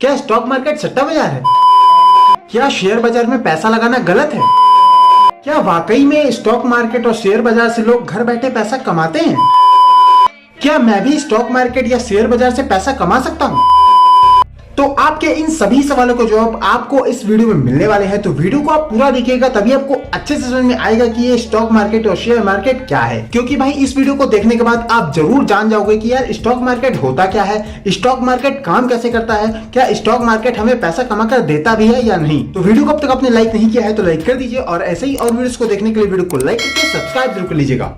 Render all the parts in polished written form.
क्या stock market सट्टा बाजार है? क्या शेयर बाजार में पैसा लगाना गलत है? क्या वाकई में स्टॉक मार्केट और शेयर बाजार से लोग घर बैठे पैसा कमाते हैं? क्या मैं भी स्टॉक मार्केट या शेयर बाजार से पैसा कमा सकता हूँ? तो आपके इन सभी सवालों के जवाब आपको इस वीडियो में मिलने वाले हैं। तो वीडियो को आप पूरा देखिएगा, तभी आपको अच्छे से समझ में आएगा कि ये स्टॉक मार्केट और शेयर मार्केट क्या है। क्योंकि भाई इस वीडियो को देखने के बाद आप जरूर जान जाओगे कि यार स्टॉक मार्केट होता क्या है, स्टॉक मार्केट काम कैसे करता है, क्या स्टॉक मार्केट हमें पैसा कमा कर देता भी है या नहीं। तो वीडियो को अब तक आपने लाइक नहीं किया है तो लाइक कर दीजिए, और ऐसे ही और वीडियोस को देखने के लिए वीडियो को लाइक करके सब्सक्राइब जरूर कर लीजिएगा।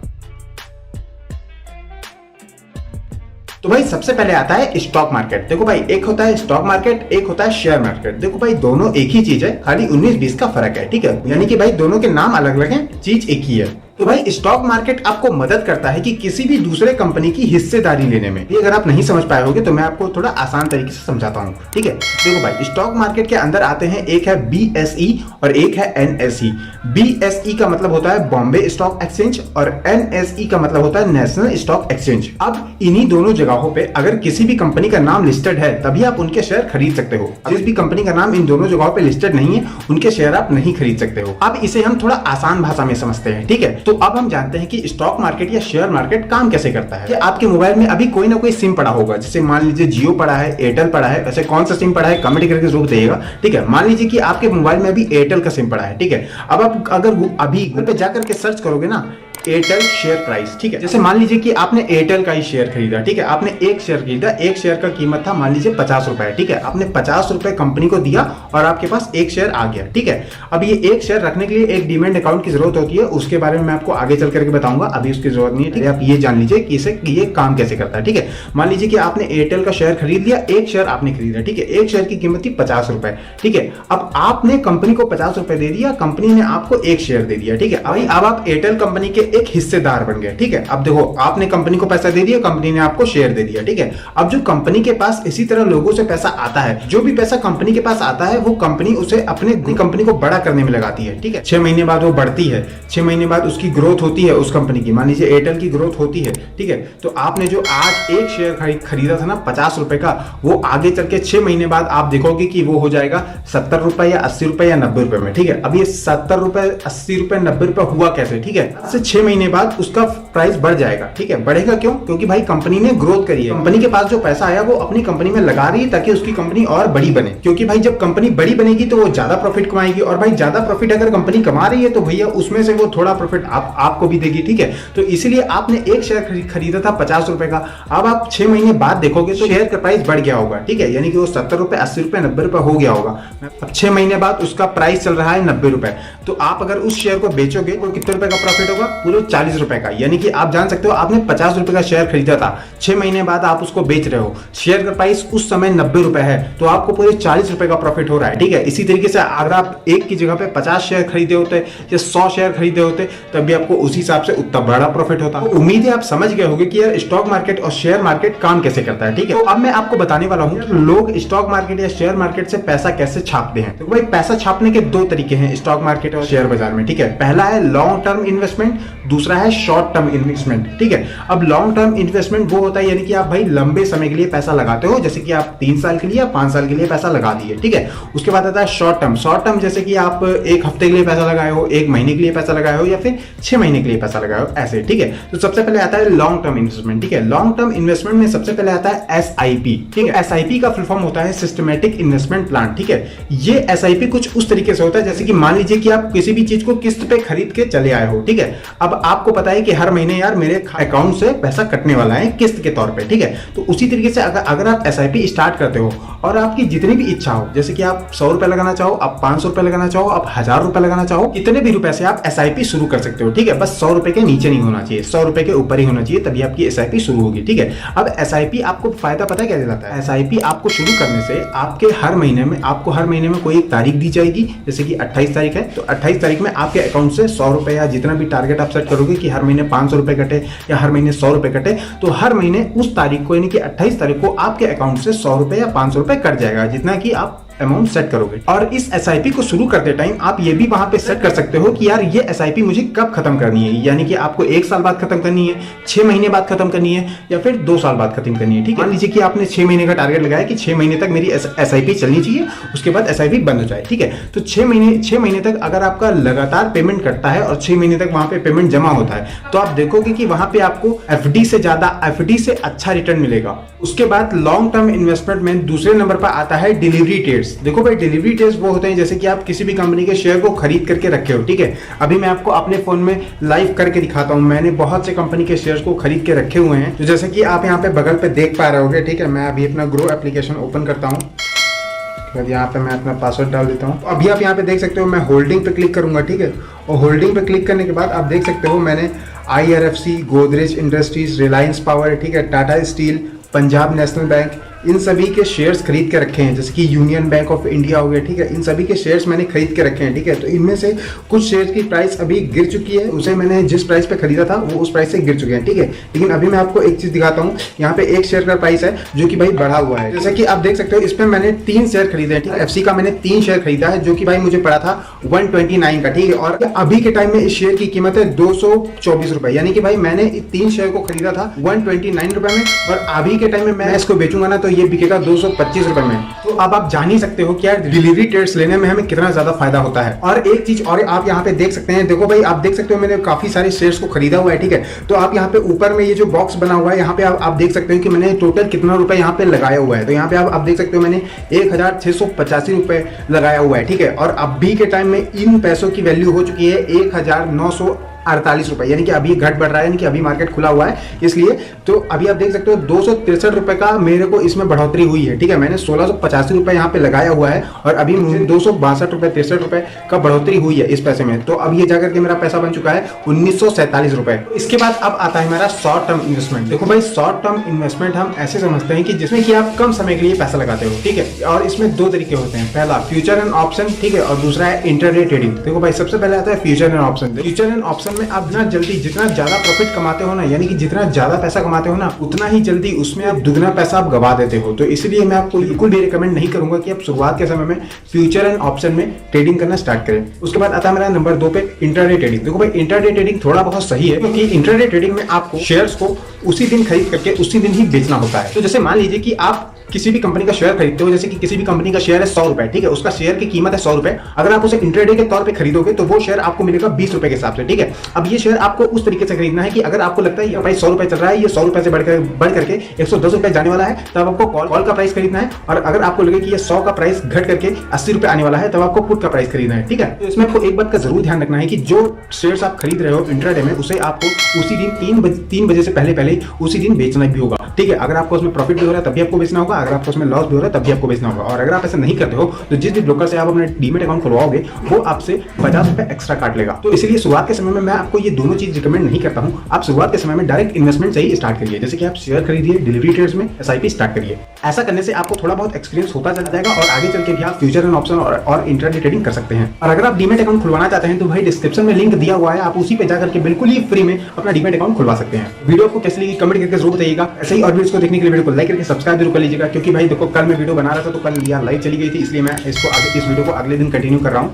तो भाई सबसे पहले आता है स्टॉक मार्केट। देखो भाई, एक होता है स्टॉक मार्केट, एक होता है शेयर मार्केट। देखो भाई दोनों एक ही चीज है, खाली 19-20 का फर्क है, ठीक है। यानी कि भाई दोनों के नाम अलग अलग हैं, चीज एक ही है। तो भाई स्टॉक मार्केट आपको मदद करता है कि किसी भी दूसरे कंपनी की हिस्सेदारी लेने में। ये अगर आप नहीं समझ पाए होगे तो मैं आपको थोड़ा आसान तरीके से समझाता हूँ, ठीक है। देखो भाई स्टॉक मार्केट के अंदर आते हैं, एक है BSE और एक है NSE। BSE का मतलब होता है बॉम्बे स्टॉक एक्सचेंज और NSE का मतलब होता है नेशनल स्टॉक एक्सचेंज। अब इन्हीं दोनों जगहों पे अगर किसी भी कंपनी का नाम लिस्टेड है तभी आप उनके शेयर खरीद सकते हो। जिस भी कंपनी का नाम इन दोनों जगहों पे लिस्टेड नहीं है उनके शेयर आप नहीं खरीद सकते हो। अब इसे हम थोड़ा आसान भाषा में समझते हैं, ठीक है। तो अब हम जानते हैं कि स्टॉक मार्केट या शेयर मार्केट काम कैसे करता है। कि आपके मोबाइल में अभी कोई ना कोई सिम पड़ा होगा, जैसे मान लीजिए जियो पड़ा है, एयरटेल पड़ा है। ऐसे कौन सा सिम पड़ा है कमेंट करके जरूर बताइएगा, ठीक है। मान लीजिए कि आपके मोबाइल में अभी एयरटेल का सिम पड़ा है, ठीक है। अब आप अगर अभी गूगल पे जाकर के सर्च करोगे ना एयरटेल शेयर प्राइस, ठीक है। जैसे मान लीजिए कि आपने एयरटेल का ही शेयर खरीदा, ठीक है। आपने एक शेयर खरीदा, एक शेयर का कीमत था मान लीजिए 50 रुपए, ठीक है। आपने 50 रुपए कंपनी को दिया और आपके पास एक शेयर आ गया, ठीक है। अब ये एक शेयर रखने के लिए एक डीमैट अकाउंट की जरूरत होती है, उसके बारे में मैं आपको आगे चल करके बताऊंगा, अभी उसकी जरूरत नहीं है, ठीक है। आप ये जान लीजिए कि इसे ये काम कैसे करता है, ठीक है। मान लीजिए कि आपने एयरटेल का शेयर खरीद लिया, एक शेयर आपने खरीदा, ठीक है। एक शेयर की कीमत थी 50 रुपए, ठीक है। अब आपने कंपनी को 50 रुपए दे दिया, कंपनी ने आपको एक शेयर दे दिया, ठीक है। अब आप एयरटेल कंपनी के एक हिस्सेदार बन गए, ठीक है। अब देखो आपने कंपनी को पैसा दे दिया, कंपनी ने आपको शेयर दे दिया, ठीक है। अब जो कंपनी के पास इसी तरह लोगों से पैसा आता है, जो भी पैसा कंपनी के पास आता है वो कंपनी उसे अपने कंपनी को बड़ा करने में लगाती है, ठीक है। 6 महीने बाद वो बढ़ती है, 6 महीने बाद उसकी ग्रोथ होती है उस कंपनी की। मान लीजिए एयरटेल की ग्रोथ होती है, ठीक है। तो आपने जो आज एक शेयर खरीदा था ना 50 रुपए का, वो आगे चल के 6 महीने बाद आप देखोगे कि वो हो जाएगा 70 रुपए या 80 रुपए या 90 रुपए में, ठीक है। अब ये 70 रुपए 80 रुपए 90 रुपए हुआ कैसे, ठीक है। 6 महीने बाद उसका प्राइस बढ़ जाएगा, ठीक है। बढ़ेगा क्यों? क्योंकि भाई कंपनी ने ग्रोथ करी है, कंपनी के पास जो पैसा आया वो अपनी कंपनी में लगा रही है ताकि उसकी कंपनी और बड़ी बने। क्योंकि भाई जब कंपनी बड़ी बनेगी तो वो ज्यादा प्रॉफिट कमाएगी, और भाई ज्यादा प्रॉफिट अगर कंपनी कमा रही है तो भैया उसमें से वो थोड़ा प्रॉफिट आपको भी देगी, ठीक है। तो इसीलिए आपने एक शेयर खरीदा था 50 रुपए का, अब आप 6 महीने बाद देखोगे तो शेयर का प्राइस बढ़ गया होगा, ठीक है। यानी कि वो 70 रुपए 80 रुपए 90 रुपए हो गया होगा। अब 6 महीने बाद उसका प्राइस चल रहा है 90 रुपए। तो आप अगर उस शेयर को बेचोगे तो कितने रुपए का प्रॉफिट होगा? पूरे 40 रुपए का। यानी कि आप जान सकते हो आपने 50 रुपए का शेयर खरीदा था, 6 महीने बाद आप उसको बेच रहे हो, शेयर का प्राइस उस समय 90 रुपए है, तो आपको पूरे 40 रुपए का प्रॉफिट हो रहा है, ठीक है। इसी तरीके से अगर आप एक की जगह पे 50 शेयर खरीदे होते या 100 शेयर खरीदे होते तब भी आपको उसी हिसाब से उतना बड़ा प्रॉफिट होता। तो उम्मीद है आप समझ गए होंगे कि यार स्टॉक मार्केट और शेयर मार्केट काम कैसे करता है, ठीक है। तो अब मैं आपको बताने वाला हूं कि लोग स्टॉक मार्केट या शेयर मार्केट से पैसा कैसे छापते हैं। तो भाई पैसा छापने के 2 तरीके हैं स्टॉक मार्केट और शेयर बाजार में, ठीक है। पहला है लॉन्ग टर्म इन्वेस्टमेंट, दूसरा है शॉर्ट टर्म इन्वेस्टमेंट, ठीक है। अब लॉन्ग टर्म इन्वेस्टमेंट वो होता है यानी कि आप भाई लंबे समय के लिए पैसा लगाते हो, जैसे कि आप 3 साल के लिए या 5 साल के लिए पैसा लगा दिए, ठीक है। उसके बाद आता है शॉर्ट टर्म। शॉर्ट टर्म जैसे कि आप 1 हफ्ते के लिए पैसा लगाए हो, 1 महीने के लिए पैसा लगाए हो, या फिर 6 महीने के लिए पैसा लगाए हो, ऐसे, ठीक है। तो सबसे पहले आता है लॉन्ग टर्म इन्वेस्टमेंट, ठीक है। लॉन्ग टर्म इन्वेस्टमेंट में सबसे पहले आता है SIP, ठीक है। SIP का फुल फॉर्म होता है सिस्टमैटिक इन्वेस्टमेंट प्लान, ठीक है। ये SIP कुछ उस तरीके से होता है जैसे कि मान लीजिए कि आप किसी भी चीज को किस्त पे खरीद के चले आए हो, ठीक है। अब आपको पता है कि हर महीने यार मेरे अकाउंट से पैसा कटने वाला है किस्त के तौर पे, ठीक है। तो उसी तरीके से अगर आप SIP स्टार्ट करते हो और आपकी जितनी भी इच्छा हो, जैसे कि आप 100 रुपए लगाना चाहो, आप 500 रुपए लगाना चाहो, आप 1000 रुपए लगाना चाहो, कितने भी रुपए से आप SIP शुरू कर सकते हो, ठीक है। बस 100 रुपए के नीचे नहीं होना चाहिए, 100 रुपए के ऊपर ही होना चाहिए, तभी आपकी SIP शुरू होगी, ठीक है। अब SIP आपको फायदा पता है क्या दिलाता है? SIP आपको शुरू करने से आपके हर महीने में कोई एक तारीख दी जाएगी, जैसे कि 28 तारीख है, तो 28 तारीख में आपके अकाउंट से 100 रुपए या जितना भी टारगेट आप सेट करोगे कि हर महीने 500 रुपए कटे या हर महीने 100 रुपए कटे, तो हर महीने उस तारीख को यानी कि 28 तारीख को आपके अकाउंट से 100 रुपए या 500 रुपए कट जाएगा, जितना कि आप अमाउंट सेट करोगे। और इस SIP को शुरू करते टाइम आप ये भी वहां पे सेट कर सकते हो कि यार ये SIP मुझे कब खत्म करनी है, यानी कि आपको 1 साल बाद खत्म करनी है, 6 महीने बाद खत्म करनी है, या फिर 2 साल बाद खत्म करनी है। ठीक है, मान लीजिए कि आपने 6 महीने का टारगेट लगाया कि 6 महीने तक मेरी SIP चलनी चाहिए, उसके बाद SIP बंद हो जाए। ठीक है, तो 6 महीने तक अगर आपका लगातार पेमेंट कटता है और 6 महीने तक वहां पे पेमेंट जमा होता है, तो आप देखोगे कि वहां पे आपको FD से अच्छा रिटर्न मिलेगा। उसके बाद लॉन्ग टर्म इन्वेस्टमेंट में दूसरे नंबर पर आता है डिलीवरी ट्रेड्स। देखो भाई, डिलीवरी ट्रेड्स वो होते हैं जैसे कि आप किसी भी कंपनी के शेयर को खरीद करके रखे हो। ठीक है, अभी मैं आपको अपने फोन में लाइव करके दिखाता हूं। मैंने बहुत से कंपनी के शेयर्स को खरीद के रखे हुए हैं, तो जैसे कि आप यहाँ पे बगल पे देख पा रहे होगे। ठीक है, मैं अभी अपना ग्रो एप्लीकेशन ओपन करता हूँ, यहाँ पे मैं अपना पासवर्ड डाल देता हूँ। अभी आप यहाँ पे देख सकते हो, मैं होल्डिंग पे क्लिक करूंगा। ठीक है, और होल्डिंग पे क्लिक करने के बाद आप देख सकते हो मैंने IRFC, Godrej industries, Reliance power, ठीक है, Tata steel, Punjab national bank, इन सभी के शेयर्स खरीद के रखे हैं। जैसे कि यूनियन बैंक ऑफ इंडिया हो गया। ठीक है, इन सभी के शेयर्स मैंने खरीद के रखे हैं। ठीक है, तो इनमें से कुछ शेयर्स की प्राइस अभी गिर चुकी है, उसे मैंने जिस प्राइस पे खरीदा था वो उस प्राइस से गिर चुके हैं। ठीक है, लेकिन अभी मैं आपको एक चीज दिखाता हूँ। यहाँ पे एक शेयर का प्राइस है जो कि भाई बढ़ा हुआ है। जैसे कि आप देख सकते हो, इसमें मैंने 3 शेयर खरीदे हैं। ठीक है, FC का मैंने 3 शेयर खरीदा है, जो कि भाई मुझे पड़ा था 129 का। ठीक है, और अभी के टाइम में इस शेयर की कीमत है 224 रुपए, यानी कि भाई मैंने 3 शेयर को खरीदा था 129 रुपए में, और अभी के टाइम में मैं इसको बेचूंगा ना तो ये बिकेगा 225 रुपए में। तो अब आप जान ही सकते हो कि यार डिलीवरी ट्रेड्स लेने में हमें कितना ज्यादा फायदा होता है। और एक चीज और आप यहाँ पे देख सकते हैं, देखो भाई आप देख सकते हो मैंने काफी सारे शेयर्स को खरीदा हुआ है। ठीक है, तो आप यहाँ पे ऊपर में ये जो बॉक्स बना हुआ है, यहाँ पे आप देख सकते हो कि मैंने टोटल कितना रुपए यहाँ पे लगाया हुआ है। तो यहाँ पे आप देख सकते हो मैंने 1685 रुपए लगाया हुआ है। ठीक है, और अभी के टाइम में इन पैसों की वैल्यू हो चुकी है 1948 रुपए, यानी कि अभी घट बढ़ रहा है, यानी कि अभी मार्केट खुला हुआ है इसलिए। तो अभी आप देख सकते हो 263 रुपए का मेरे को इसमें बढ़ोतरी हुई है। ठीक है, मैंने 1685 रुपए यहाँ पे लगाया हुआ है और अभी मुझे 262 रुपए 63 रुपए का बढ़ोतरी हुई है इस पैसे में। तो अब ये जाकर के मेरा पैसा बन चुका है 1947 रुपए। इसके बाद अब आता है हमारा शॉर्ट टर्म इन्वेस्टमेंट। देखो भाई, शॉर्ट टर्म इन्वेस्टमेंट हम ऐसे समझते हैं कि जिसमें कि आप कम समय के लिए पैसा लगाते हो। ठीक है, और इसमें 2 तरीके होते हैं, पहला फ्यूचर एंड ऑप्शन, ठीक है, और दूसरा है इंटरडे ट्रेडिंग। देखो भाई, सबसे पहले आता है future and option. Future and option में आप जितना ज्यादा प्रॉफिट कमाते हो ना, यानी कि जितना ज्यादा पैसा कमाते हो ना, उतना ही जल्दी उसमें आप दुगना पैसा आप गवा देते हो। तो इसलिए मैं आपको बिल्कुल भी रिकमेंड नहीं करूंगा कि आप शुरुआत के समय में फ्यूचर एंड ऑप्शन में ट्रेडिंग करना स्टार्ट करें। उसके बाद आता है मेरा नंबर 2 पे इंटरडे ट्रेडिंग। देखो भाई, इंटरडे ट्रेडिंग थोड़ा बहुत सही है, क्योंकि इंटरडे ट्रेडिंग में आपको शेयर्स को उसी दिन खरीद करके उसी दिन ही बेचना होता है। तो जैसे मान लीजिए कि आप किसी भी कंपनी का शेयर खरीदते हो, जैसे कि किसी भी कंपनी का शेयर है 100 रुपए। ठीक है, उसका शेयर की कीमत है 100 रुपए। अगर आप उसे इंट्राडे के तौर पे खरीदोगे तो वो शेयर आपको मिलेगा 20 रुपए के हिसाब से। ठीक है, अब ये शेयर आपको उस तरीके से खरीदना है कि अगर आपको लगता है ये प्राइस 100 रुपए चल रहा है, ये 100 रुपए से बढ़ करके 110 रुपए जाने वाला है, तब आपको कॉल का प्राइस खरीदना है। और अगर आपको लगे कि ये 100 का प्राइस घट करके 80 रुपए आने वाला है, तब आपको पुट का प्राइस खरीदना है। ठीक है, तो इसमें आपको एक बात का जरूर ध्यान रखना है कि जो शेयर्स आप खरीद रहे हो इंट्राडे में, उसे आपको उसी दिन 3 बजे से पहले उसी दिन बेचना भी होगा। ठीक है, अगर आपको उसमें प्रॉफिट भी हो रहा है तब भी आपको बेचना होगा, अगर आपको उसमें लॉस भी हो रहा है तब भी आपको बेचना होगा। और अगर आप ऐसा नहीं करते हो तो जिस भी ब्रोकर से आप अपने डीमेट अकाउंट खुलवाओगे वो आपसे 50 रुपए एक्स्ट्रा काट लेगा। तो इसलिए शुरुआत के समय में मैं आपको ये दोनों चीज रिकमेंड नहीं करता हूं। आप शुरुआत के समय में डायरेक्ट इन्वेस्टमेंट से ही स्टार्ट करिए, जैसे कि आप शेयर खरीदिए, डिलीवरी ट्रेड्स में SIP स्टार्ट करिए। ऐसा करने से आपको थोड़ा बहुत एक्सपीरियंस होता चला जाएगा और आगे चल के भी आप फ्यूचर एंड ऑप्शन और इंट्राडे ट्रेडिंग कर सकते हैं। और अगर आप डीमेट अकाउंट खुलवाना चाहते हैं तो भाई डिस्क्रिप्शन में लिंक दिया हुआ है, आप उसी पे जाकर के बिल्कुल ही फ्री में अपना डीमेट अकाउंट खुलवा सकते हैं। वीडियो को कैसी लगी कमेंट करके जरूर बताइएगा। ऐसे ही और वीडियोस को देखने के लिए वीडियो को लाइक करके सब्सक्राइब जरूर कर लीजिएगा, क्योंकि भाई देखो कल मैं वीडियो बना रहा था तो कल यार लाइव चली गई थी, इसलिए मैं इस वीडियो को अगले दिन कंटिन्यू कर रहा हूँ।